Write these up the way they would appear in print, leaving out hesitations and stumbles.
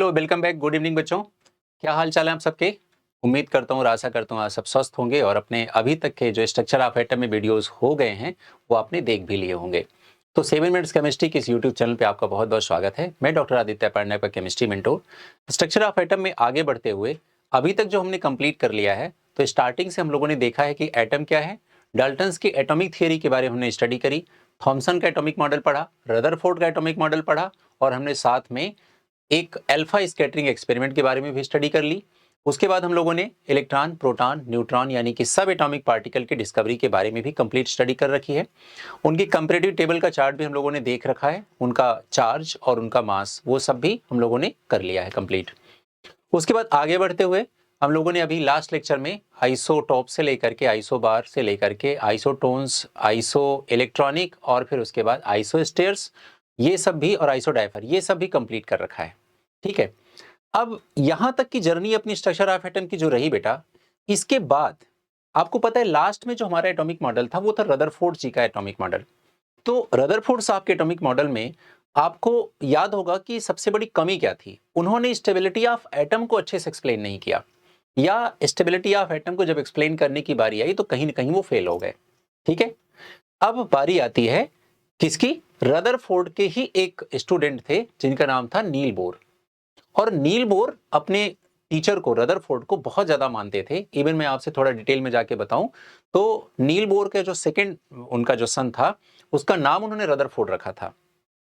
Hello, welcome back. Good evening बच्चों, क्या हाल चाल है आप सबके। उम्मीद करता हूँ और आशा करता हूँ आप सब स्वस्थ होंगे और अपने अभी तक के जो स्ट्रक्चर ऑफ एटम में वीडियोस हो गए हैं वो आपने देख भी लिए होंगे। तो 7 मिनट्स केमिस्ट्री के इस यूट्यूब चैनल पे आपका बहुत बहुत स्वागत है। मैं डॉक्टर आदित्य पांडे का chemistry mentor. Structure of atom में आगे बढ़ते हुए अभी तक जो हमने कंप्लीट कर लिया है, तो स्टार्टिंग से हम लोगों ने देखा है कि एटम क्या है, डाल्टन्स की एटॉमिक थियरी के बारे में हमने स्टडी करी, थॉमसन का एटॉमिक मॉडल पढ़ा, रदरफोर्ड का एटॉमिक मॉडल पढ़ा और हमने साथ में एक अल्फा स्कैटरिंग एक्सपेरिमेंट के बारे में भी स्टडी कर ली। उसके बाद हम लोगों ने इलेक्ट्रॉन, प्रोटॉन, न्यूट्रॉन यानी कि सब एटॉमिक पार्टिकल की डिस्कवरी के बारे में भी कंप्लीट स्टडी कर रखी है। उनकी कंपैरेटिव टेबल का चार्ट भी हम लोगों ने देख रखा है, उनका चार्ज और उनका मास वो सब भी हम लोगों ने कर लिया है कंप्लीट। उसके बाद आगे बढ़ते हुए हम लोगों ने अभी लास्ट लेक्चर में आइसोटॉप से लेकर के आइसोबार से लेकर के आइसोटोन्स, आइसो इलेक्ट्रॉनिक और फिर उसके बाद आइसोस्टेयर्स ये सब भी और आइसोडाइफर ये सब भी कंप्लीट कर रखा है। ठीक है, अब यहां तक की जर्नी अपनी स्ट्रक्चर ऑफ एटम की जो रही बेटा, इसके बाद आपको पता है लास्ट में जो हमारा एटॉमिक मॉडल था वो था रदरफोर्ड जी का एटॉमिक मॉडल। तो रदरफोर्ड साहब के एटॉमिक मॉडल में आपको याद होगा कि सबसे बड़ी कमी क्या थी, उन्होंने स्टेबिलिटी ऑफ एटम को अच्छे से एक्सप्लेन नहीं किया, या स्टेबिलिटी ऑफ एटम को जब एक्सप्लेन करने की बारी आई तो कहीं ना कहीं वो फेल हो गए। ठीक है, अब बारी आती है किसकी, रदरफोर्ड के ही एक स्टूडेंट थे जिनका नाम था नील बोर। और नील बोर अपने टीचर को, रदरफोर्ड को बहुत ज्यादा मानते थे। इवन मैं आपसे थोड़ा डिटेल में जाके बताऊं तो नील बोर के जो सेकंड उनका जो सन था उसका नाम उन्होंने रदरफोर्ड रखा था।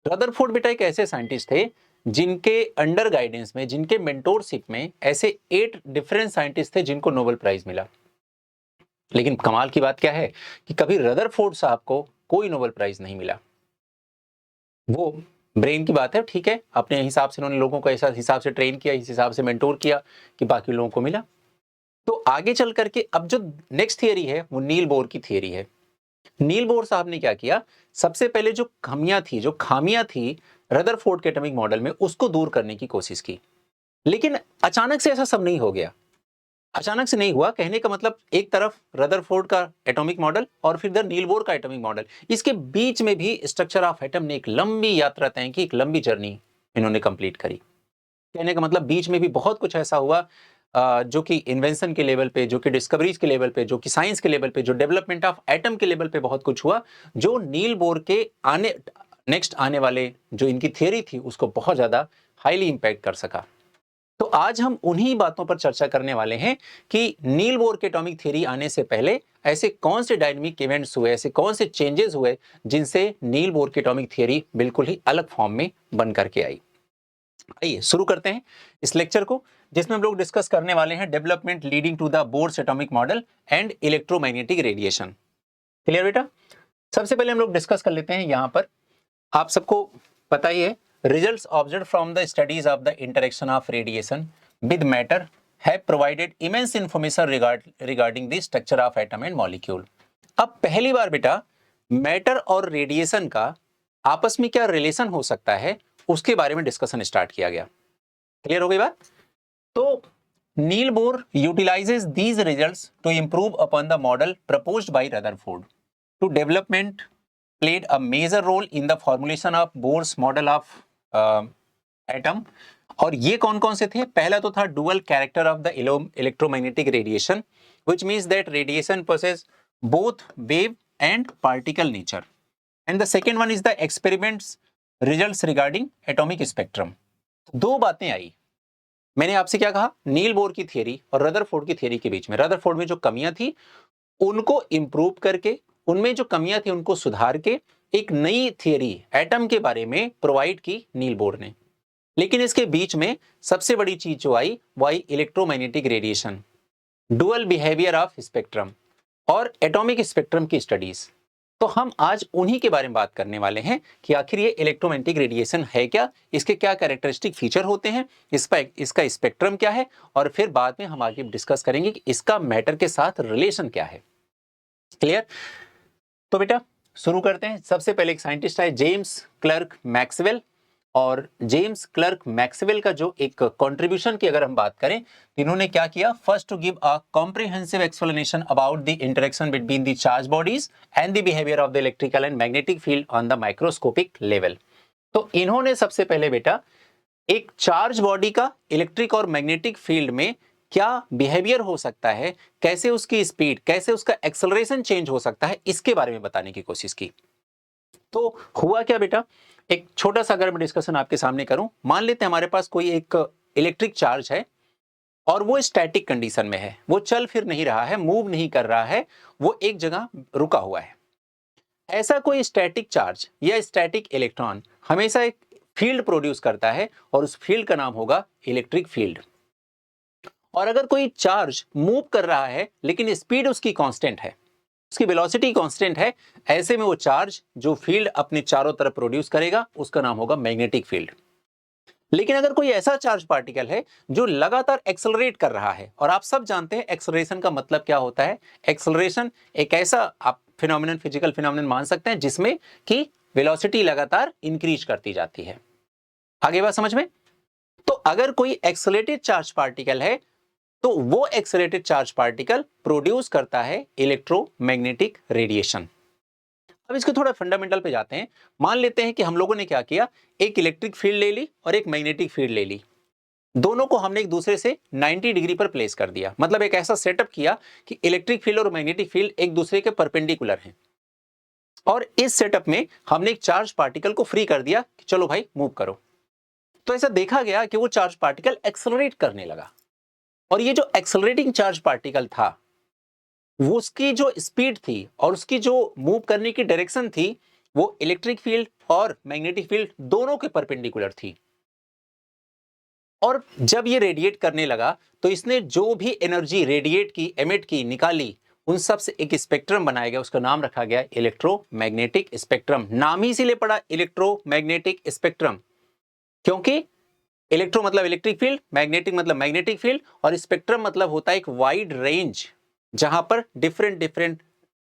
रदरफोर्ड बेटा एक ऐसे साइंटिस्ट थे जिनके अंडर गाइडेंस में, जिनके मेंटोरशिप में ऐसे 8 डिफरेंट साइंटिस्ट थे जिनको नोबेल प्राइज मिला। लेकिन कमाल की बात क्या है कि कभी रदरफोर्ड साहब को कोई नोबेल प्राइज नहीं मिला। वो ब्रेन की बात है, ठीक है, अपने हिसाब से उन्होंने लोगों को ऐसा हिसाब से ट्रेन किया, इस हिसाब से मेंटोर किया कि बाकी लोगों को मिला। तो आगे चल करके अब जो नेक्स्ट थियरी है वो नील बोर की थियरी है। नील बोर साहब ने क्या किया, सबसे पहले जो खामियां थी रदरफोर्ड के एटॉमिक मॉडल में उसको दूर करने की कोशिश की। लेकिन अचानक से ऐसा सब नहीं हो गया, अचानक से नहीं हुआ। कहने का मतलब एक तरफ रदरफोर्ड का एटॉमिक मॉडल और फिर इधर नील बोर का एटॉमिक मॉडल, इसके बीच में भी स्ट्रक्चर ऑफ एटम ने एक लंबी यात्रा तय की, एक लंबी जर्नी इन्होंने कंप्लीट करी। कहने का मतलब बीच में भी बहुत कुछ ऐसा हुआ जो कि इन्वेंशन के लेवल पे, जो कि डिस्कवरीज के लेवल पे, जो कि साइंस के लेवल पे, जो डेवलपमेंट ऑफ एटम के लेवल पे बहुत कुछ हुआ, जो नील बोर के नेक्स्ट आने वाले जो इनकी थियरी थी उसको बहुत ज्यादा हाईली इंपैक्ट कर सका। तो आज हम उन्हीं बातों पर चर्चा करने वाले हैं कि नील बोर के एटॉमिक थ्योरी आने से पहले ऐसे कौन से डायनामिक इवेंट्स हुए, ऐसे कौन से चेंजेस हुए जिनसे नील बोर की एटॉमिक थ्योरी बिल्कुल ही अलग फॉर्म में बन करके आई। आइए शुरू करते हैं इस लेक्चर को, जिसमें हम लोग डिस्कस करने वाले हैं development leading to the Bohr's atomic model and electromagnetic radiation. Clear बेटा? सबसे पहले हम लोग डिस्कस कर लेते हैं, यहां पर आप सबको पता ही है, results observed from the studies of the interaction of radiation with matter have provided immense information regarding the structure of atom and molecule। अब पहली बार बेटा मैटर और रेडिएशन का आपस में क्या रिलेशन हो सकता है उसके बारे में डिस्कशन स्टार्ट किया गया। क्लियर हो गई बात? तो Niels Bohr utilises these results to improve upon the model proposed by Rutherford to development played a major role in the formulation of Bohr's model of atom। और ये कौन कौन से थे? पहला तो था dual character of the electromagnetic radiation, which means that radiation possesses both wave and particle nature, and the second one is the experiments results regarding atomic spectrum। दो बातें आई। मैंने आपसे क्या कहा, नील बोर की थियरी और रदरफोर्ड की theory के बीच में, रदरफोर्ड में जो कमियां थी उनको इंप्रूव करके, उनमें जो कमियां थी उनको सुधार के एक नई थियरी एटम के बारे में प्रोवाइड की नील बोर ने। लेकिन इसके बीच में सबसे बड़ी चीज जो आई वो आई electromagnetic radiation, dual behaviour of spectrum और एटॉमिक स्पेक्ट्रम की स्टडीज। तो हम आज उन्हीं के बारे में बात करने वाले हैं कि आखिर ये इलेक्ट्रोमैग्नेटिक रेडिएशन है क्या, इसके क्या कैरेक्टरिस्टिक फीचर होते हैं, इसका स्पेक्ट्रम क्या है, और फिर बाद में हम आगे डिस्कस करेंगे कि इसका मैटर के साथ रिलेशन क्या है। क्लियर? तो बेटा शुरू करते हैं। सबसे पहले एक साइंटिस्ट है जेम्स क्लर्क मैक्सवेल, और जेम्स क्लर्क मैक्सवेल का जो एक कंट्रीब्यूशन की अगर हम बात करें तो इन्होंने क्या किया, first to give a comprehensive explanation about the interaction between the charge bodies and the behaviour of the electrical and magnetic field on the microscopic level. तो इन्होंने सबसे पहले बेटा एक चार्ज बॉडी का इलेक्ट्रिक और मैग्नेटिक फील्ड में क्या बिहेवियर हो सकता है, कैसे उसकी स्पीड, कैसे उसका एक्सेलरेशन चेंज हो सकता है, इसके बारे में बताने की कोशिश की। तो हुआ क्या बेटा, एक छोटा सा अगर मैं डिस्कशन आपके सामने करूं, मान लेते हैं हमारे पास कोई एक इलेक्ट्रिक चार्ज है और वो स्टैटिक कंडीशन में है, वो चल फिर नहीं रहा है, मूव नहीं कर रहा है, वो एक जगह रुका हुआ है। ऐसा कोई स्टैटिक चार्ज या स्टैटिक इलेक्ट्रॉन हमेशा एक फील्ड प्रोड्यूस करता है और उस फील्ड का नाम होगा इलेक्ट्रिक फील्ड। और अगर कोई चार्ज मूव कर रहा है लेकिन स्पीड उसकी कांस्टेंट है, उसकी वेलोसिटी कांस्टेंट है, ऐसे में वो चार्ज जो फील्ड अपने चारों तरफ प्रोड्यूस करेगा उसका नाम होगा मैग्नेटिक फील्ड। लेकिन अगर कोई ऐसा चार्ज पार्टिकल है जो लगातार एक्सेलरेट कर रहा है, और आप सब जानते हैं एक्सेलरेशन का मतलब क्या होता है। एक्सेलरेशन एक ऐसा आप फिनोमिनन, फिजिकल फिनोमिनन मान सकते हैं जिसमें कि वेलोसिटी लगातार इंक्रीज करती जाती है। आगे बात समझ में? तो अगर कोई एक्सेलरेटेड चार्ज पार्टिकल है तो वो एक्सेलरेटेड चार्ज पार्टिकल प्रोड्यूस करता है इलेक्ट्रोमैग्नेटिक रेडिएशन। अब इसके थोड़ा फंडामेंटल पे जाते हैं। मान लेते हैं कि हम लोगों ने क्या किया, एक इलेक्ट्रिक फील्ड ले ली और एक मैग्नेटिक फील्ड ले ली, दोनों को हमने एक दूसरे से 90 डिग्री पर प्लेस कर दिया। मतलब एक ऐसा सेटअप किया कि इलेक्ट्रिक फील्ड और मैग्नेटिक फील्ड एक दूसरे के परपेंडिकुलर हैं, और इस सेटअप में हमने एक चार्ज पार्टिकल को फ्री कर दिया कि चलो भाई मूव करो। तो ऐसा देखा गया कि वो चार्ज पार्टिकल एक्सेलरेट करने लगा, और ये जो एक्सेलरेटिंग चार्ज पार्टिकल था वो उसकी जो स्पीड थी और उसकी जो मूव करने की डायरेक्शन थी वो इलेक्ट्रिक फील्ड और मैग्नेटिक फील्ड दोनों के परपेंडिकुलर थी। और जब ये रेडिएट करने लगा तो इसने जो भी एनर्जी रेडिएट की, एमिट की, निकाली, उन सब से एक स्पेक्ट्रम बनाया गया, उसका नाम रखा गया इलेक्ट्रोमैग्नेटिक स्पेक्ट्रम। नाम ही इसीलिए पड़ा इलेक्ट्रोमैग्नेटिक स्पेक्ट्रम, क्योंकि इलेक्ट्रो मतलब इलेक्ट्रिक फील्ड, मैग्नेटिक मतलब मैग्नेटिक फील्ड, और स्पेक्ट्रम मतलब होता है एक वाइड रेंज जहां पर डिफरेंट डिफरेंट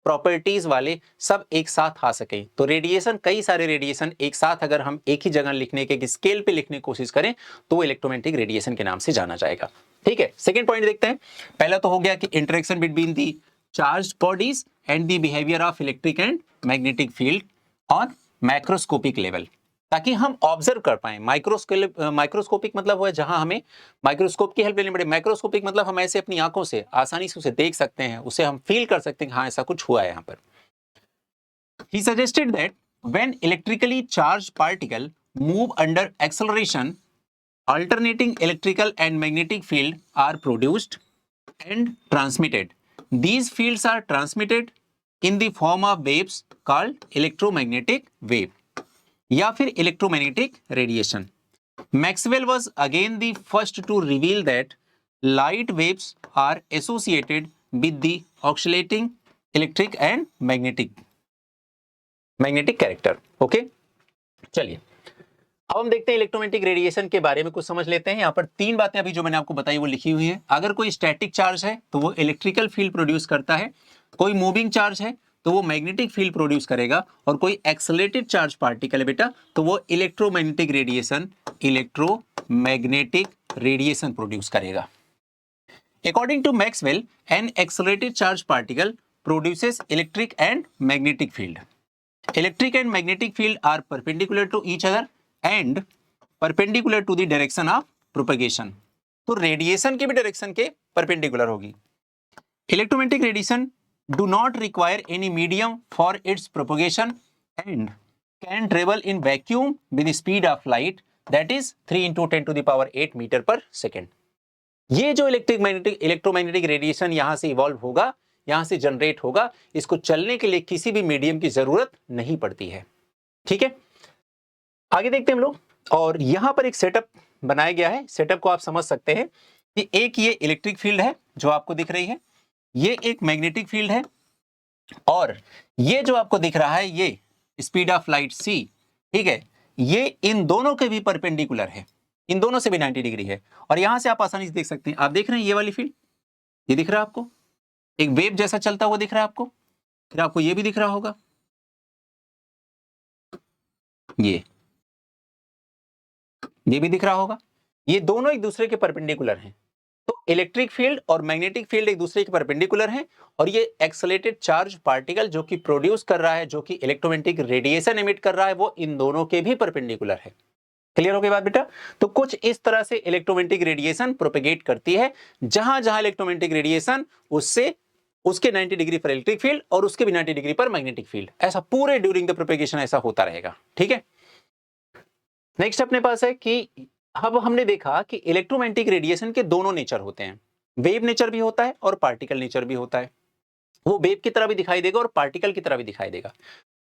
प्रॉपर्टीज वाले सब एक साथ आ सके। तो रेडिएशन, कई सारे रेडिएशन एक साथ अगर हम एक ही जगह लिखने के स्केल पे लिखने की कोशिश करें तो वो इलेक्ट्रोमैग्नेटिक रेडिएशन के नाम से जाना जाएगा। ठीक है, सेकेंड पॉइंट देखते हैं। पहला तो हो गया कि interaction between the charge bodies and the behaviour of electric and magnetic field on macroscopic level, ताकि हम ऑब्जर्व कर पाए। माइक्रोस्कोपिक मतलब वो है जहां हमें माइक्रोस्कोप की हेल्प लेनी पड़े। मैक्रोस्कोपिक मतलब हम ऐसे अपनी आंखों से आसानी से उसे देख सकते हैं, उसे हम फील कर सकते हैं कि हाँ ऐसा कुछ हुआ है यहाँ पर। He suggested that when electrically charged particle move under acceleration, alternating electrical and magnetic field are produced and transmitted. These fields are transmitted in the form of waves called electromagnetic wave या फिर electromagnetic radiation. Maxwell was again the first to reveal that light waves are associated with the oscillating electric and magnetic character. Okay, चलिए अब हम देखते हैं electromagnetic radiation के बारे में कुछ समझ लेते हैं। यहाँ पर तीन बातें अभी जो मैंने आपको बताई वो लिखी हुई है। अगर कोई स्टैटिक चार्ज है तो वो इलेक्ट्रिकल फील्ड प्रोड्यूस करता है, कोई मूविंग चार्ज है तो वो मैग्नेटिक फील्ड प्रोड्यूस करेगा, और कोई एक्सेलरेटेड चार्ज पार्टिकल है बेटा तो वो इलेक्ट्रोमैग्नेटिक रेडिएशन प्रोड्यूस करेगा। According to Maxwell, an accelerated charge particle produces electric and magnetic field. Electric and magnetic field are perpendicular to each other and perpendicular to the direction of propagation. तो radiation की भी direction के perpendicular होगी। Electromagnetic radiation do not require any medium for its propagation and can travel in vacuum with the speed of light, that is 3 into 10 to the power 8 meter per second. ये जो electromagnetic radiation यहां से evolve होगा, यहां से generate होगा, इसको चलने के लिए किसी भी मीडियम की जरूरत नहीं पड़ती है। ठीक है, आगे देखते हैं हम लोग। और यहां पर एक सेटअप बनाया गया है। सेटअप को आप समझ सकते हैं कि एक ये इलेक्ट्रिक फील्ड है जो आपको दिख रही है, ये एक मैग्नेटिक फील्ड है, और ये जो आपको दिख रहा है ये स्पीड ऑफ लाइट c, ठीक है, ये इन दोनों के भी परपेंडिकुलर है, इन दोनों से भी 90 डिग्री है। और यहां से आप आसानी से देख सकते हैं, आप देख रहे हैं ये वाली फील्ड, ये दिख रहा है आपको, एक वेव जैसा चलता हुआ दिख रहा है आपको, फिर आपको ये भी दिख रहा होगा, ये भी दिख रहा होगा। ये दोनों एक दूसरे के परपेंडिकुलर हैं। तो इलेक्ट्रिक फील्ड और मैग्नेटिक फील्ड एक दूसरे के परपेंडिकुलर हैं, और ये एक्सेलरेटेड चार्ज पार्टिकल जो कि प्रोड्यूस कर रहा है, जो कि इलेक्ट्रोमैग्नेटिक रेडिएशन एमिट कर रहा है, वो इन दोनों के भी परपेंडिकुलर है। क्लियर हो गई बात बेटा? तो कुछ इस तरह से इलेक्ट्रोमैग्नेटिक रेडिएशन प्रोपेगेट करती है, जहां जहां इलेक्ट्रोमैग्नेटिक रेडिएशन उससे उसके 90 डिग्री पर इलेक्ट्रिक फील्ड और उसके भी 90 डिग्री पर मैग्नेटिक फील्ड, ऐसा पूरे ड्यूरिंग द प्रोपेगेशन ऐसा होता रहेगा। ठीक है, नेक्स्ट अपने पास है कि अब हमने देखा कि इलेक्ट्रोमैग्नेटिक रेडिएशन के दोनों नेचर होते हैं, वेव नेचर भी होता है और पार्टिकल नेचर भी होता है। वो वेव की तरह भी दिखाई देगा और पार्टिकल की तरह भी दिखाई देगा।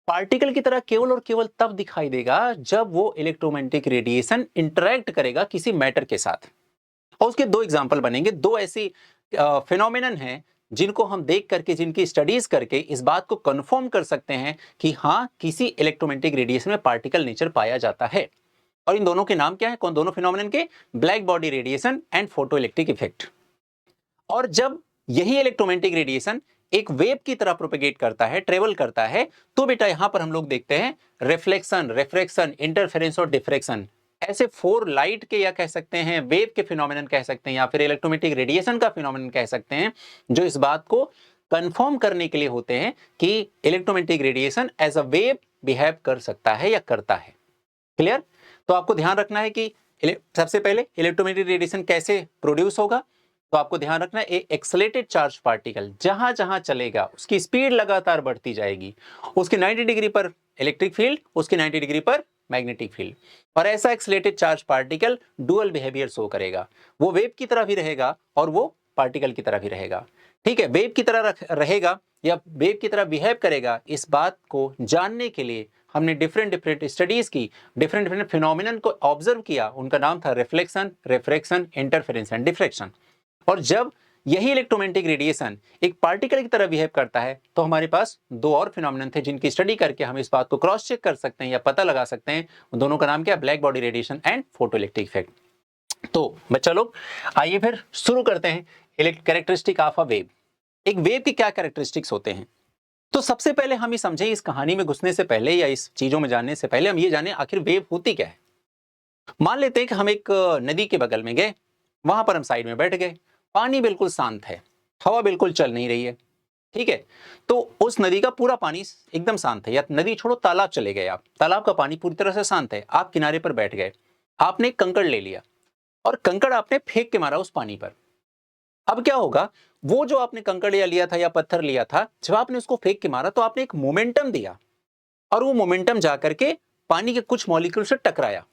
पार्टिकल की तरह केवल और केवल तब दिखाई देगा जब वो इलेक्ट्रोमैग्नेटिक रेडिएशन इंटरेक्ट करेगा किसी मैटर के साथ। और उसके दो एग्जांपल बनेंगे, दो ऐसी फिनोमिनन हैं जिनको हम देख करके, जिनकी स्टडीज करके इस बात को कंफर्म कर सकते हैं कि हाँ, किसी इलेक्ट्रोमैग्नेटिक रेडिएशन में पार्टिकल नेचर पाया जाता है। और इन दोनों के नाम क्या है, कौन दोनों फिनोमिनन के? Black body radiation and photoelectric effect. और जब यही इलेक्ट्रोमैग्नेटिक रेडिएशन एक वेव की तरह प्रोपेगेट करता है, ट्रेवल करता है, तो बेटा यहां पर हम लोग देखते हैं रिफ्लेक्शन, रिफ्रैक्शन, इंटरफेरेंस और डिफ्रेक्शन, ऐसे 4 लाइट के या कह सकते हैं वेव के फिनोमिनन कह सकते हैं, या फिर इलेक्ट्रोमैग्नेटिक रेडिएशन का फिनोमिनन कह सकते हैं, जो इस बात को कंफर्म करने के लिए होते हैं कि electromagnetic radiation as a wave behave कर सकता है या करता है। क्लियर? तो आपको ध्यान रखना है कि सबसे पहले इलेक्ट्रोमैग्नेटिक रेडिएशन कैसे प्रोड्यूस होगा। तो आपको ध्यान रखना है, एक एक्सेलेरेटेड चार्ज पार्टिकल जहां जहां चलेगा उसकी स्पीड लगातार बढ़ती जाएगी, उसके 90 डिग्री पर इलेक्ट्रिक फील्ड, उसके 90 डिग्री पर मैग्नेटिक फील्ड। और ऐसा accelerated charge particle dual behaviour show करेगा, वो वेव की तरह भी रहेगा और वो पार्टिकल की तरह भी रहेगा। ठीक है, वेव की तरह रहेगा या वेव की तरह बिहेव करेगा, इस बात को जानने के लिए हमने डिफरेंट डिफरेंट स्टडीज की, डिफरेंट डिफरेंट फिनोमिनन को ऑब्जर्व किया। उनका नाम था reflection, refraction, interference and diffraction. और जब यही इलेक्ट्रोमैग्नेटिक रेडिएशन एक पार्टिकल की तरह बिहेव करता है, तो हमारे पास दो और फिनोमिनन थे जिनकी स्टडी करके हम इस बात को क्रॉस चेक कर सकते हैं या पता लगा सकते हैं। दोनों का नाम क्या है? Black body radiation and photoelectric effect. तो बच्चा लोग आइए फिर शुरू करते हैं कैरेक्टरिस्टिक ऑफ अ वेव। एक वेव की क्या कैरेक्टरिस्टिक्स होते हैं? तो सबसे पहले हम ये समझें, इस कहानी में घुसने से पहले या इस चीजों में जानने से पहले हम ये जाने आखिर वेव होती क्या है। मान लेते हैं कि हम एक नदी के बगल में गए, वहां पर हम साइड में बैठ गए, पानी बिल्कुल शांत है, हवा बिल्कुल चल नहीं रही है। ठीक है, तो उस नदी का पूरा पानी एकदम शांत है, या नदी छोड़ो तालाब चले गए आप, तालाब का पानी पूरी तरह से शांत है, आप किनारे पर बैठ गए, आपने कंकड़ ले लिया और कंकड़ आपने फेंक के मारा उस पानी पर। अब क्या होगा, वो जो आपने कंकड़ या लिया था या पत्थर लिया था, जब आपने उसको फेंक के मारा तो आपने एक मोमेंटम दिया और वो मोमेंटम जाकर के पानी के कुछ मॉलिक्यूल से टकराया।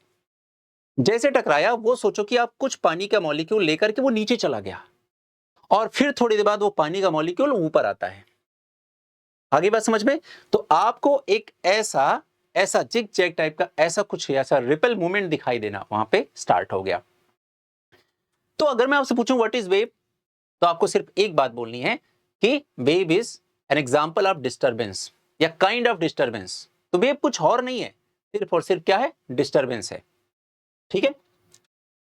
जैसे टकराया, वो सोचो कि आप कुछ पानी का मॉलिक्यूल लेकर के वो नीचे चला गया और फिर थोड़ी देर बाद वो पानी का मॉलिक्यूल ऊपर आता है। आगे बात समझ में? तो आपको एक ऐसा ऐसा जिग जैग टाइप का ऐसा कुछ ऐसा रिपल मूवमेंट दिखाई देना वहां पे स्टार्ट हो गया। तो अगर मैं आपसे पूछूं व्हाट इज वेव, तो आपको सिर्फ एक बात बोलनी है कि wave is an example of disturbance या काइंड ऑफ डिस्टरबेंस। तो वेव कुछ और नहीं है, सिर्फ और सिर्फ क्या है? डिस्टरबेंस है। ठीक है,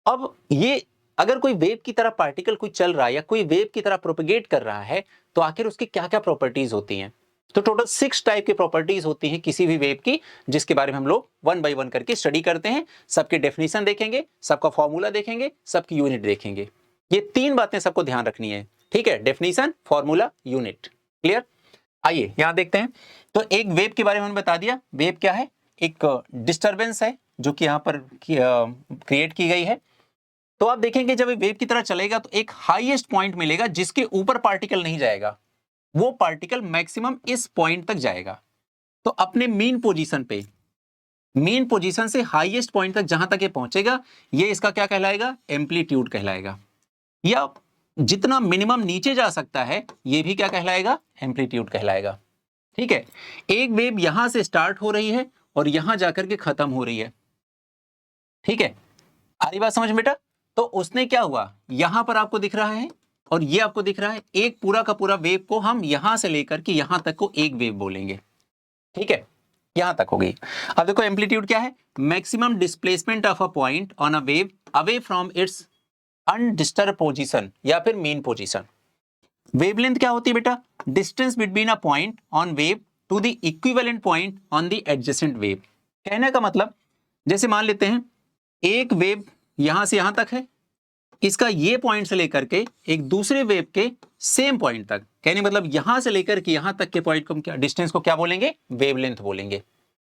अब ये अगर कोई वेव की तरह पार्टिकल कोई चल रहा है या कोई वेव की तरह प्रोपेगेट कर रहा है, तो आखिर उसकी क्या क्या प्रॉपर्टीज होती हैं? तो टोटल 6 टाइप की प्रॉपर्टीज होती हैं किसी भी वेव की, जिसके बारे में हम लोग वन बाय वन करके स्टडी करते हैं। सबके डेफिनेशन देखेंगे, सबका फॉर्मूला देखेंगे, सबकी यूनिट देखेंगे। ये 3 बातें सबको ध्यान रखनी है। ठीक है, डेफिनेशन, फॉर्मूला, यूनिट। क्लियर? आइए यहां देखते हैं। तो एक वेव के बारे में हमने बता दिया, वेव क्या है? एक डिस्टर्बेंस है जो कि यहां पर क्रिएट की गई है। तो आप देखेंगे जब ये वेव की तरह चलेगा तो एक हाईएस्ट पॉइंट मिलेगा जिसके ऊपर पार्टिकल नहीं जाएगा, वो पार्टिकल मैक्सिमम इस पॉइंट तक जाएगा। तो अपने मीन पोजीशन पे, मीन पोजीशन से हाईएस्ट पॉइंट तक जहां तक ये पहुंचेगा, ये इसका क्या कहलाएगा? एम्पलीट्यूड कहलाएगा। या जितना मिनिमम नीचे जा सकता है, ये भी क्या कहलाएगा? एम्पलीट्यूड कहलाएगा। ठीक है, एक वेव यहां से स्टार्ट हो रही है और यहां जाकर के खत्म हो रही है। ठीक है, आ रही बात समझ में बेटा? तो उसने क्या हुआ, यहां पर आपको दिख रहा है और ये आपको दिख रहा है, एक पूरा का पूरा वेव को हम यहां से लेकर के यहां तक को एक वेव बोलेंगे। ठीक है, यहां तक हो गई। अब देखो एम्पलीट्यूड क्या है? Maximum displacement of a point on a wave away from its undisturbed position या फिर मीन पोजीशन। वेवलेंथ क्या होती है बेटा? Distance between a point on wave to the equivalent point on the adjacent wave. कहने का मतलब, जैसे मान लेते हैं एक वेव यहां से यहां तक है, इसका ये पॉइंट से लेकर के एक दूसरे वेव के सेम पॉइंट तक, कहने मतलब यहां से लेकर के यहां तक के पॉइंट को क्या, डिस्टेंस को क्या बोलेंगे? वेवलेंथ बोलेंगे।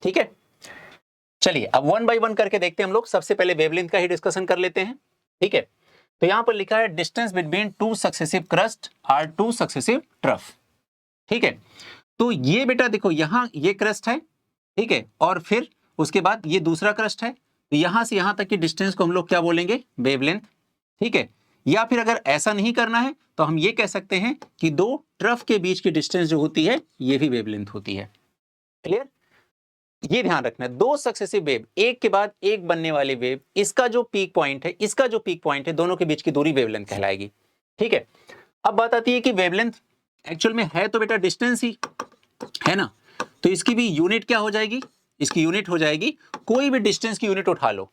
ठीक है, चलिए अब वन बाय वन करके देखते हैं हम लोग। सबसे पहले वेवलेंथ का ही डिस्कशन कर लेते हैं, ठीक है। तो यहां पर लिखा है distance between two successive crest or two successive trough, ठीक है। तो ये बेटा देखो यहां ये क्रस्ट है, ठीक है, और फिर उसके बाद ये दूसरा क्रस्ट है। तो यहां से यहां तक की डिस्टेंस को हम लोग क्या बोलेंगे, वेवलेंथ, ठीक है। या फिर अगर ऐसा नहीं करना है तो हम ये कह सकते हैं कि दो ट्रफ के बीच की डिस्टेंस जो होती है ये भी वेवलेंथ होती है। क्लियर? ये ध्यान रखना है, दो सक्सेसिव वेव, एक के बाद एक बनने वाले वेव, इसका जो पीक पॉइंट है, इसका जो पीक पॉइंट है, दोनों के बीच की दूरी वेवलेंथ कहलाएगी, ठीक है। अब बात आती है कि वेवलेंथ एक्चुअल में है तो बेटा डिस्टेंस ही है ना, तो इसकी भी यूनिट क्या हो जाएगी, इसकी यूनिट हो जाएगी, कोई भी डिस्टेंस की यूनिट उठा लो,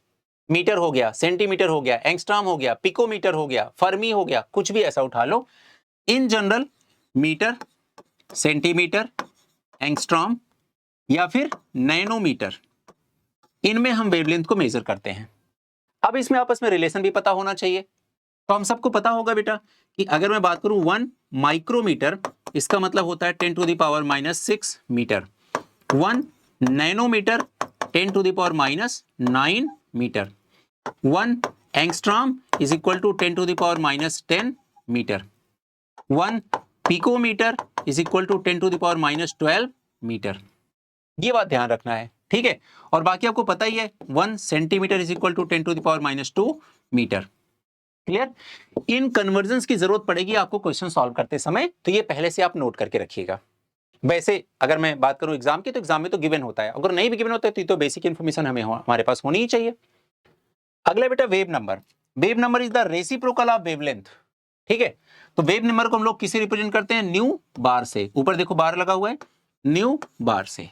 मीटर हो गया, सेंटीमीटर हो गया, एंगस्ट्रॉम हो गया, पिकोमीटर हो गया, फर्मी हो गया, कुछ भी ऐसा उठा लो। In general metre, centimetre, angstrom या फिर नैनोमीटर, इनमें हम वेवलेंथ को मेजर करते हैं। अब इसमें आपस में रिलेशन भी पता होना चाहिए। तो हम सबको पता होगा बेटा कि अगर मैं बात करूं 1 माइक्रोमीटर, इसका मतलब होता है 10 to the power -6 metre. 1 nanometre 10 to the power -9 metre. 1 angstrom is equal to 10 to the power -10 metre. 1 picometre is equal to 10 to the power -12 metre. ये बात ध्यान रखना है, ठीक है। और बाकी आपको पता ही है 1 centimetre is equal to 10 to the power -2 metre. Clear? इन कन्वर्जन्स की जरूरत पड़ेगी आपको क्वेश्चन सॉल्व करते समय, तो ये पहले से आप नोट करके रखिएगा। वैसे अगर मैं बात करूं एग्जाम की, तो एग्जाम में तो गिवन होता है, अगर नहीं भी गिवन होता है तो बेसिक इन्फॉर्मेशन हमारे पास होनी ही चाहिए। अगला बेटा wave number. Wave number is the reciprocal of wavelength, ठीक है। तो वेव नंबर को हम लोग किसे रिप्रेजेंट करते हैं, न्यू बार से। ऊपर देखो बार लगा हुआ है, न्यू बार से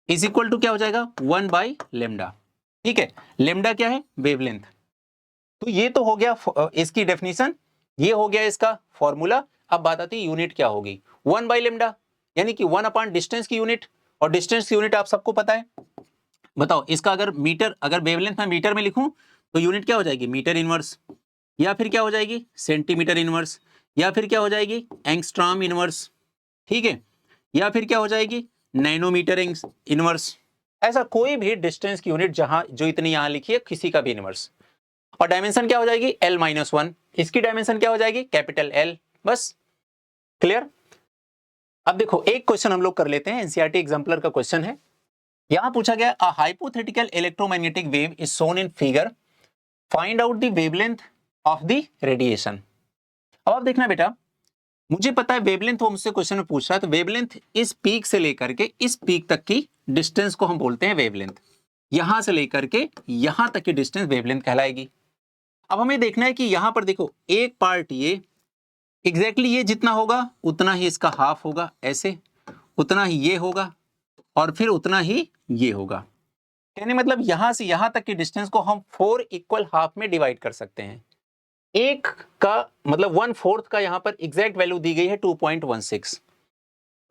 इज इक्वल टू क्या हो जाएगा, 1 बाई लेमडा, ठीक है। लेमडा क्या है, वेवलेंथ। तो ये तो हो गया इसकी डेफिनेशन, ये हो गया इसका फॉर्मूला। अब बात आती है यूनिट क्या होगी, 1 बाई लेमडा, यानी कि 1 अपॉन डिस्टेंस की यूनिट, और डिस्टेंस की यूनिट आप सबको पता है। बताओ इसका अगर मीटर, अगर वेवलेंथ में मीटर में लिखूं तो यूनिट क्या हो जाएगी, मीटर इनवर्स, या फिर क्या हो जाएगी, सेंटीमीटर इनवर्स, या फिर क्या हो जाएगी, एंगस्ट्रॉम इनवर्स, ठीक है, या फिर क्या हो जाएगी, नैनोमीटर इनवर्स। ऐसा कोई भी डिस्टेंस की यूनिट जहां जो इतनी यहां लिखी है, किसी का भी इनवर्स। और डायमेंशन क्या हो जाएगी, L-1, इसकी डायमेंशन क्या हो जाएगी, कैपिटल L, बस। क्लियर? अब देखो एक क्वेश्चन हम लोग कर लेते हैं, एनसीईआरटी एग्जाम्पलर का क्वेश्चन है। यहां पूछा गया a hypothetical electromagnetic wave is shown in figure, find out the wavelength of the radiation. अब आप देखना बेटा, मुझे पता है वेवलेंथ, वो मुझसे क्वेश्चन में पूछ रहा है, तो वेवलेंथ इस पीक से लेकर के इस पीक तक की डिस्टेंस को हम बोलते हैं वेवलेंथ। यहां से लेकर के यहां तक की डिस्टेंस वेवलेंथ कहलाएगी। अब हमें देखना है कि यहां पर देखो एक पार्ट ये एग्जैक्टली ये जितना होगा उतना ही इसका हाफ होगा, ऐसे उतना ही ये होगा, और फिर उतना ही ये होगा। कहने मतलब यहां से यहां तक की डिस्टेंस को हम 4 इक्वल हाफ में डिवाइड कर सकते हैं। एक का मतलब 1/4 का यहां पर एग्जैक्ट वैल्यू दी गई है 2.16।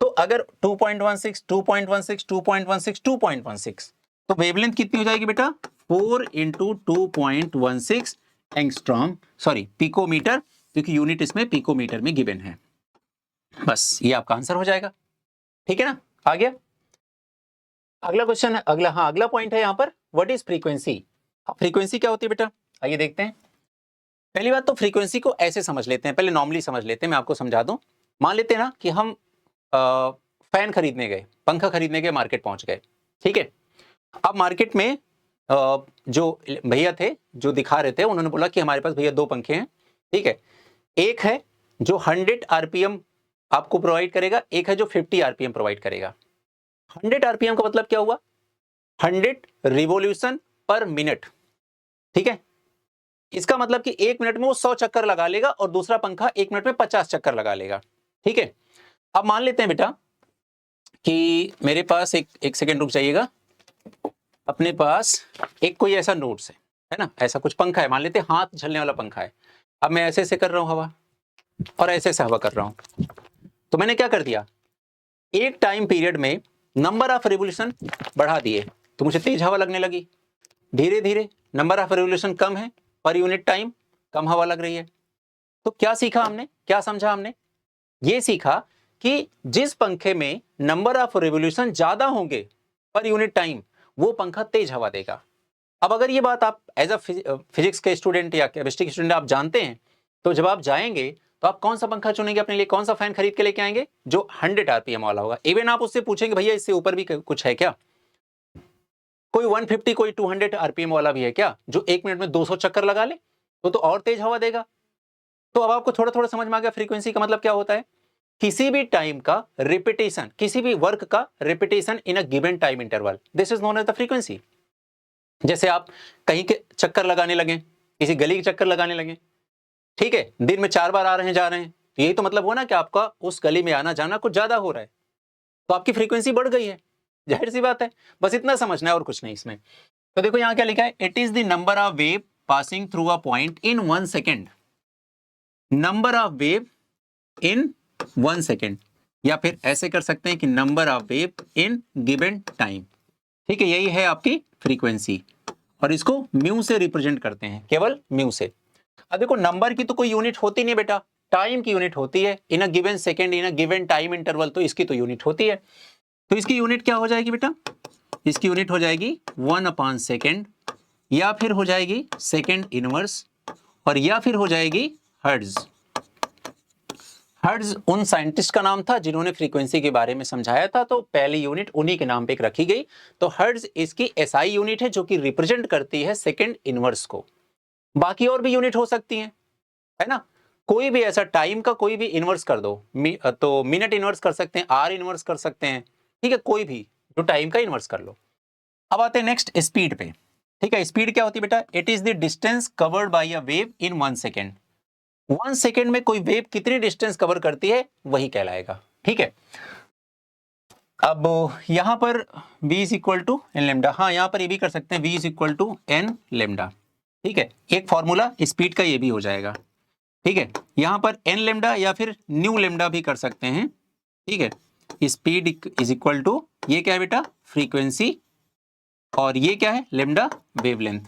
तो अगर 2.16 2.16 2.16 2.16, तो वेवलेंथ कितनी हो जाएगी बेटा, 4 इंटू 2.16 एंगस्ट्रॉम, सॉरी पिकोमीटर, क्योंकि यूनिट इसमें पिकोमीटर में गिवन है। बस ये आपका आंसर हो जाएगा, ठीक है ना। आ गया अगला क्वेश्चन है, अगला पॉइंट है यहाँ पर, व्हाट इज फ्रीक्वेंसी। फ्रीक्वेंसी क्या होती है बेटा, आइए देखते हैं। पहली बात तो फ्रीक्वेंसी को ऐसे समझ लेते हैं, पहले नॉर्मली समझ लेते हैं, मैं आपको समझा दूं। मान लेते हैं ना कि हम फैन खरीदने गए, पंखा खरीदने गए, मार्केट पहुंच गए, ठीक है। अब मार्केट में जो भैया थे जो दिखा रहे थे, उन्होंने बोला कि हमारे पास भैया 2 पंखे हैं, ठीक है। एक है जो 100 आरपीएम आपको प्रोवाइड करेगा, एक है जो 50 आरपीएम प्रोवाइड करेगा। 100 आरपीएम का मतलब क्या हुआ, 100 रिवॉल्यूशन पर मिनट, ठीक है। इसका मतलब कि 1 मिनट में वो 100 चक्कर लगा लेगा, और दूसरा पंखा 1 मिनट में 50 चक्कर लगा लेगा, ठीक है। अब मान लेते हैं बेटा कि मेरे पास एक सेकेंड रुक जाइएगा, अपने पास एक कोई ऐसा नोट्स है ना, ऐसा कुछ पंखा है, मान लेते हैं हाथ झलने वाला पंखा है। अब मैं ऐसे ऐसे कर रहा हूं हवा, और ऐसे ऐसे हवा कर रहा हूं, तो मैंने क्या कर दिया, एक टाइम पीरियड में नंबर ऑफ रिवोल्यूशन बढ़ा दिए, तो मुझे तेज हवा लगने लगी। धीरे धीरे नंबर ऑफ रिवोल्यूशन कम है, पर यूनिट टाइम कम हवा लग रही है। तो क्या सीखा हमने, क्या समझा हमने, ये सीखा कि जिस पंखे में नंबर ऑफ रिवोल्यूशन ज्यादा होंगे पर यूनिट टाइम, वो पंखा तेज हवा देगा। अब अगर ये बात आप एज अ फिजिक्स के स्टूडेंट या केमिस्ट्री के स्टूडेंट आप जानते हैं, तो जब आप जाएंगे तो आप कौन सा पंखा चुनेंगे अपने लिए, कौन सा फैन खरीद के लेके आएंगे? जो 100 आरपीएम वाला होगा। इवन आप उससे पूछेंगे भैया इससे ऊपर भी कुछ है क्या, कोई 150 कोई 200 आरपीएम वाला भी है क्या जो 1 मिनट में 200 चक्कर लगा ले, तो और तेज हवा देगा। तो अब आपको थोड़ा थोड़ा समझ में आ गया फ्रीक्वेंसी का मतलब क्या होता है। किसी भी टाइम का रिपीटेशन, किसी भी वर्क का repetition in a given time interval, this is known as the frequency. जैसे आप कहीं के चक्कर लगाने लगे, किसी गली के चक्कर लगाने लगे, ठीक है, दिन में 4 बार आ रहे हैं जा रहे हैं, तो यही तो मतलब हुआ ना कि आपका उस गली में आना जाना कुछ ज्यादा हो रहा है, तो आपकी फ्रीक्वेंसी बढ़ गई है, जाहिर सी बात है। बस इतना समझना है और कुछ नहीं इसमें। तो देखो यहां क्या लिखा है, it is the number of wave passing through a point in 1 second, number of wave in 1 second, या फिर ऐसे कर सकते हैं कि number of wave in given time. ठीक है, यही है आपकी फ्रीक्वेंसी, और इसको म्यू से रिप्रेजेंट करते हैं, केवल म्यू से। अब देखो नंबर की तो कोई यूनिट होती नहीं बेटा, टाइम की यूनिट होती है, in a given second, in a given time interval, तो इसकी तो यूनिट होती है। तो इसकी यूनिट क्या हो जाएगी बेटा, इसकी यूनिट हो जाएगी 1/सेकेंड, या फिर हो जाएगी सेकेंड इनवर्स, और या फिर हो जाएगी हर्ट्ज। हर्ट्ज उन साइंटिस्ट का नाम था जिन्होंने फ्रीक्वेंसी के बारे में समझाया था, तो पहली यूनिट उन्हीं के नाम पे एक रखी गई। तो हर्ट्ज इसकी एसआई यूनिट है जो कि रिप्रेजेंट करती है सेकेंड इनवर्स को। बाकी और भी यूनिट हो सकती हैं, है ना, कोई भी ऐसा टाइम का कोई भी इनवर्स कर दो, तो मिनट इनवर्स कर सकते हैं, आर इनवर्स कर सकते हैं, ठीक है, कोई भी जो टाइम का इनवर्स कर लो। अब आते हैं नेक्स्ट स्पीड पे। ठीक है, स्पीड क्या होती है बेटा, it is the distance covered by a wave in 1 second. 1 second में कोई वेव कितनी डिस्टेंस कवर करती है वही कहलाएगा। ठीक है, अब यहां पर v is equal to n lambda, हाँ यहां पर ये भी कर सकते हैं v is equal to n lambda. ठीक है, एक फॉर्मूला स्पीड का ये भी हो जाएगा। ठीक है, यहां पर एन लेमडा या फिर न्यू लेमडा भी कर सकते हैं। ठीक है, स्पीड इज इक्वल टू, ये क्या है बेटा, फ्रीक्वेंसी, और ये क्या है, लेमडा वेवलेंथ।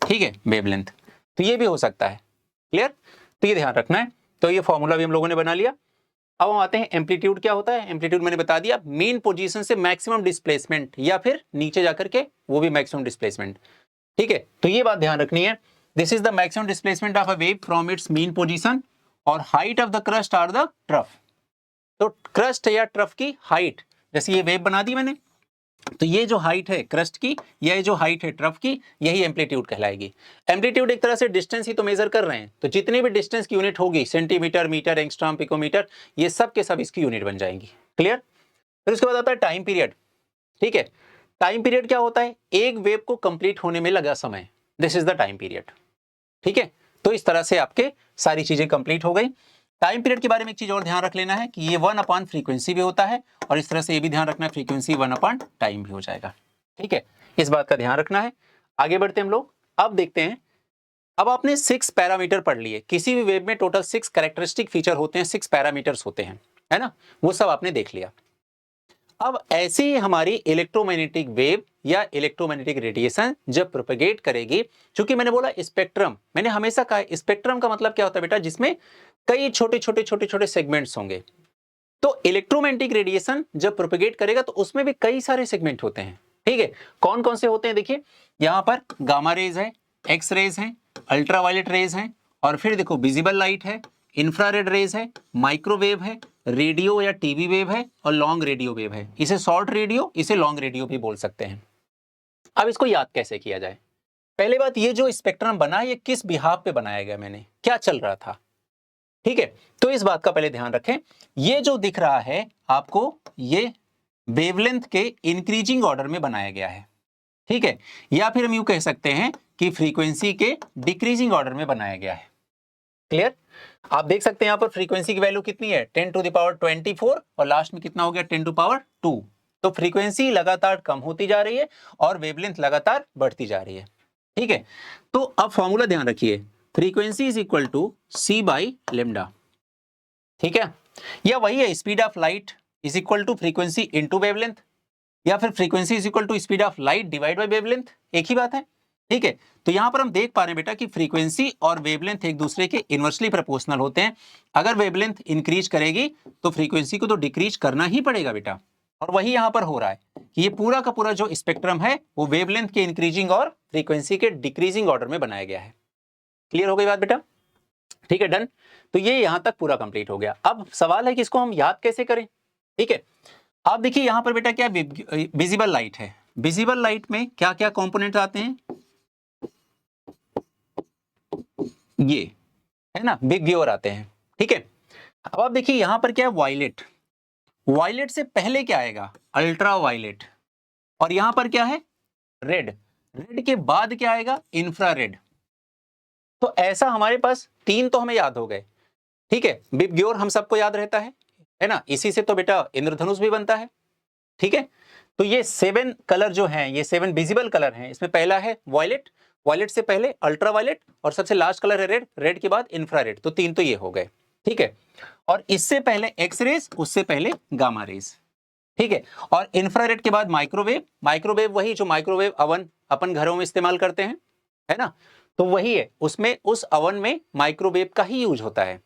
ठीक है, वेवलेंथ, तो ये भी हो सकता है। क्लियर, तो ये ध्यान रखना है। तो ये फॉर्मूला भी हम लोगों ने बना लिया। अब हम आते हैं एम्पलीट्यूड क्या होता है। एम्पलीट्यूड मैंने बता दिया, मेन पोजीशन से मैक्सिमम डिस्प्लेसमेंट, या फिर नीचे जाकर के वो भी मैक्सिमम डिस्प्लेसमेंट। ठीक है, तो ये बात ध्यान रखनी है, this is the maximum displacement of a wave from its mean position, और height of the crest or the trough. तो क्रस्ट या ट्रफ की हाइट, जैसे ये वेव बना दी मैंने, तो ये जो हाइट है क्रस्ट की, ये जो हाइट है ट्रफ की, यही एम्पलीट्यूड कहलाएगी। एम्पलीट्यूड एक तरह से डिस्टेंस ही तो मेजर कर रहे हैं, तो जितनी भी डिस्टेंस की यूनिट होगी, सेंटीमीटर, मीटर, एंगस्ट्रॉम, पिकोमीटर, ये सब के सब इसकी यूनिट बन जाएंगी। क्लियर, फिर उसके बाद आता है टाइम पीरियड। ठीक है, टाइम पीरियड क्या होता है, एक वेव को कंप्लीट होने में लगा समय, this is the time period. ठीक है, तो इस तरह से आपके सारी चीजें कंप्लीट हो गई। टाइम पीरियड के बारे में एक चीज और ध्यान रख लेना है कि ये 1 फ्रीक्वेंसी भी होता है, और इस तरह से ये भी ध्यान रखना है फ्रीक्वेंसी 1 टाइम भी हो जाएगा। ठीक है, इस बात का ध्यान रखना है। आगे बढ़ते हैं हम लोग, अब देखते हैं। अब आपने 6 पैरामीटर पढ़ लिए, किसी भी वेव में टोटल 6 कैरेक्टरिस्टिक फीचर होते हैं, 6 पैरामीटर्स होते हैं, है ना, वो सब आपने देख लिया। अब ऐसी ही हमारी इलेक्ट्रोमैग्नेटिक वेव या इलेक्ट्रोमैग्नेटिक रेडिएशन जब प्रोपेगेट करेगी, क्योंकि मैंने बोला स्पेक्ट्रम, मैंने हमेशा कहा स्पेक्ट्रम का मतलब क्या होता है बेटा, जिसमें कई छोटे छोटे छोटे छोटे सेगमेंट्स होंगे। तो इलेक्ट्रोमैग्नेटिक रेडिएशन जब प्रोपेगेट करेगा तो उसमें भी कई सारे सेगमेंट होते हैं। ठीक है, कौन कौन से होते हैं, देखिए यहां पर गामा रेज है, एक्स रेज है, अल्ट्रावायलेट रेज है, और फिर देखो विजिबल लाइट है, इंफ्रारेड रेज है, माइक्रोवेव है, रेडियो या टीवी वेव है, और लॉन्ग रेडियो वेव है। इसे शॉर्ट रेडियो, इसे लॉन्ग रेडियो भी बोल सकते हैं। अब इसको याद कैसे किया जाए, पहले बात, ये जो स्पेक्ट्रम बना ये किस बिहाफ पे बनाया गया, मैंने क्या चल रहा था। ठीक है, तो इस बात का पहले ध्यान रखें। ये जो दिख रहा है आपको, ये वेवलेंथ के इंक्रीजिंग ऑर्डर में बनाया गया है। ठीक है, या फिर हम यूं कह सकते हैं कि फ्रीक्वेंसी के डिक्रीजिंग ऑर्डर में बनाया गया है। क्लियर, आप देख सकते हैं यहां पर फ्रीक्वेंसी की वैल्यू कितनी है, 10⁻24, और लास्ट में कितना हो गया, 10⁻2। तो फ्रीक्वेंसी लगातार कम होती जा रही है और वेवलेंथ लगातार बढ़ती जा रही है। ठीक है, तो अब फॉर्मूला ध्यान रखिए, frequency is equal to c by lambda. ठीक है, या वही है speed of light is equal to frequency into wavelength, या फिर frequency is equal to speed of light divide by wavelength, एक ही बात है। ठीक है, तो यहां पर हम देख पा रहे हैं बेटा कि फ्रीक्वेंसी और वेवलेंथ एक दूसरे के इनवर्सली प्रोपोर्शनल होते हैं। अगर वेवलेंथ इंक्रीज करेगी तो फ्रीक्वेंसी को तो डिक्रीज करना ही पड़ेगा बेटा। और वही यहां पर हो रहा है कि ये पूरा का पूरा जो स्पेक्ट्रम है वो वेवलेंथ के इंक्रीजिंग और फ्रीक्वेंसी के डिक्रीजिंग ऑर्डर में बनाया गया है। क्लियर हो गई बात बेटा? ठीक है, डन। तो ये यहां तक पूरा कंप्लीट हो गया। अब सवाल है कि इसको हम याद कैसे करें। ठीक है, आप देखिए यहां पर बेटा क्या विजिबल लाइट है। विजिबल लाइट में क्या क्या कंपोनेंट आते हैं, ये है ना, बिग व्यूअर आते हैं। ठीक है, अब आप देखिए यहां पर क्या है, वायलेट। वायलेट से पहले क्या आएगा, अल्ट्रा वायलेट। और यहां पर क्या है, रेड। रेड के बाद क्या आएगा, इंफ्रारेड। तो ऐसा हमारे पास तीन तो हमें याद हो गए। ठीक है, बिग व्यूअर हम सबको याद रहता है ना, इसी से तो बेटा इंद्रधनुष भी बनता है। ठीक है, तो ये 7 कलर जो हैं, ये 7 विजिबल कलर हैं। इसमें पहला है वायलेट, वायलेट से पहले अल्ट्रा वायलेट, और सबसे लास्ट कलर है रेड, रेड के बाद इंफ्रारेड। तो तीन तो ये हो गए। ठीक है, और इससे पहले एक्स रेज, उससे पहले गामा रेज। ठीक है, और इंफ्रारेड के बाद माइक्रोवेव। माइक्रोवेव वही जो माइक्रोवेव अवन अपन घरों में इस्तेमाल करते हैं, है ना, तो वही है, उसमें उस अवन में माइक्रोवेव का ही यूज होता है।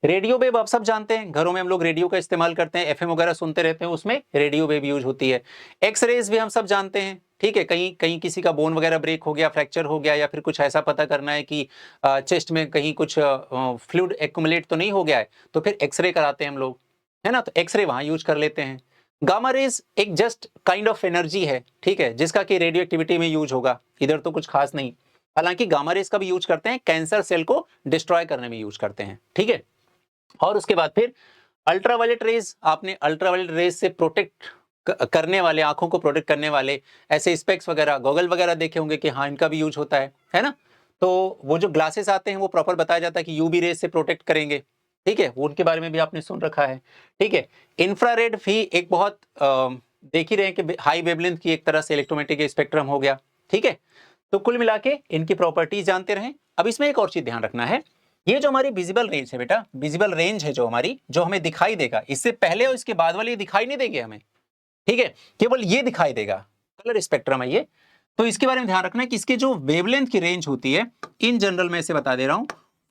रेडियो वेव आप सब जानते हैं, घरों में हम लोग रेडियो का इस्तेमाल करते हैं, एफएम वगैरह सुनते रहते हैं, उसमें रेडियो वेव यूज होती है। एक्स रेज भी हम सब जानते हैं। ठीक है, कहीं कहीं किसी का बोन वगैरह ब्रेक हो गया, फ्रैक्चर हो गया, या फिर कुछ ऐसा पता करना है कि चेस्ट में कहीं कुछ फ्लूइड एक्यूमुलेट तो नहीं हो गया है, तो फिर एक्सरे कराते हैं हम लोग, है ना, तो एक्सरे वहां यूज कर लेते हैं। गामा रेज एक जस्ट काइंड ऑफ एनर्जी है, ठीक है, जिसका कि रेडियो एक्टिविटी में यूज होगा, इधर तो कुछ खास नहीं। हालांकि गामा रेज का भी यूज करते हैं, कैंसर सेल को डिस्ट्रॉय करने में यूज करते हैं। ठीक है, और उसके बाद फिर अल्ट्रावायलेट रेज, आपने अल्ट्रावायलेट रेज से प्रोटेक्ट करने वाले, आंखों को प्रोटेक्ट करने वाले ऐसे स्पेक्स वगैरह, गॉगल वगैरह देखे होंगे कि हाँ इनका भी यूज होता है ना। तो वो जो ग्लासेस आते हैं वो प्रॉपर बताया जाता है कि यूवी रेज से प्रोटेक्ट करेंगे। ठीक है, वो उनके बारे में भी आपने सुन रखा है। ठीक है, इंफ्रारेड भी एक बहुत देख ही रहे हैं कि हाई वेवलेंथ की एक तरह से इलेक्ट्रोमैग्नेटिक स्पेक्ट्रम हो गया। ठीक है, तो कुल मिला के इनकी प्रॉपर्टीज जानते रहें। अब इसमें एक और चीज ध्यान रखना है, ये जो हमारी विजिबल रेंज है बेटा, विजिबल रेंज है जो हमारी, जो हमें दिखाई देगा, इससे पहले और इसके बाद वाले दिखाई नहीं देंगे हमें। ठीक है, केवल ये दिखाई देगा, कलर स्पेक्ट्रम है ये। तो इसके बारे में ध्यान रखना है कि इसके जो वेवलेंथ की रेंज होती है, इन जनरल में इसे बता दे रहा हूं,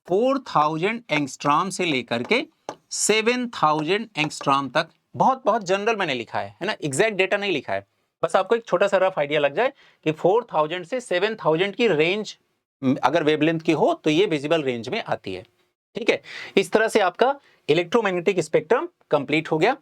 4000 एंगस्ट्रॉम से लेकर के 7000 एंगस्ट्रॉम तक। बहुत बहुत जनरल मैंने लिखा है ना, एग्जैक्ट डेटा नहीं लिखा है, बस आपको एक छोटा सा रफ आइडिया लग जाए कि 4000 से 7000 की रेंज अगर वेवलेंथ की हो तो ये विजिबल रेंज में आती है। ठीक है, इस तरह से आपका इलेक्ट्रोमैग्नेटिक स्पेक्ट्रम कंप्लीट हो गया।